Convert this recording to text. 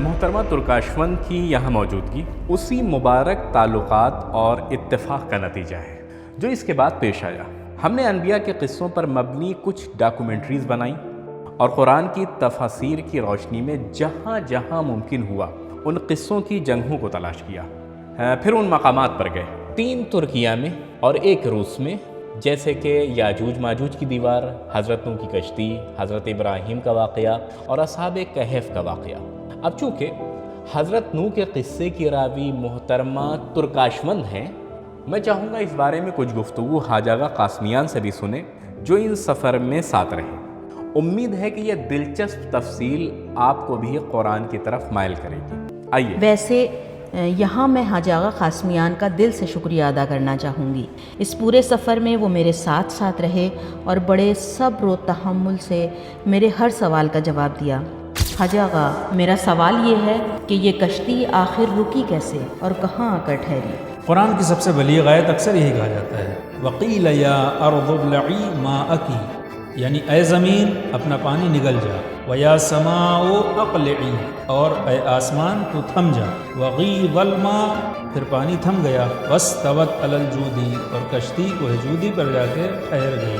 محترمہ ترکاشوند کی یہاں موجودگی اسی مبارک تعلقات اور اتفاق کا نتیجہ ہے جو اس کے بعد پیش آیا۔ ہم نے انبیاء کے قصوں پر مبنی کچھ ڈاکومنٹریز بنائیں اور قرآن کی تفاسیر کی روشنی میں جہاں جہاں ممکن ہوا ان قصوں کی جگہوں کو تلاش کیا، پھر ان مقامات پر گئے، 3 ترکیہ میں اور 1 روس میں، جیسے کہ یاجوج ماجوج کی دیوار، حضرت نوح کی کشتی، حضرت ابراہیم کا واقعہ اور اصحاب کہف کا واقعہ۔ اب چونکہ حضرت نوح کے قصے کی راوی محترمہ ترکاشوند ہیں، میں چاہوں گا اس بارے میں کچھ گفتگو حاج آغا قاسمیان سے بھی سنیں جو ان سفر میں ساتھ رہے۔ امید ہے کہ یہ دلچسپ تفصیل آپ کو بھی قرآن کی طرف مائل کرے گی۔ آئیے۔ ویسے یہاں میں حاج آغا قاسمیان کا دل سے شکریہ ادا کرنا چاہوں گی۔ اس پورے سفر میں وہ میرے ساتھ رہے اور بڑے صبر و تحمل سے میرے ہر سوال کا جواب دیا۔ حاج آغا، میرا سوال یہ ہے کہ یہ کشتی آخر رکی کیسے اور کہاں آ کر ٹھہری؟ قرآن کی سب سے بلیغ آیت اکثر یہی کہا جاتا ہے، وَقِيلَ يَا أَرْضُ ابْلَعِي مَاءَكِ، یعنی اے زمین اپنا پانی نگل جا، وَيَا سَمَاءُ أَقْلِعِي، اور اے آسمان تو تھم جا، وَغِيضَ الْمَاءُ، پھر پانی تھم گیا، وَاسْتَوَتْ عَلَى الْجُودِ، اور کشتی کوہ جودی پر جا کے ٹھہر گئی۔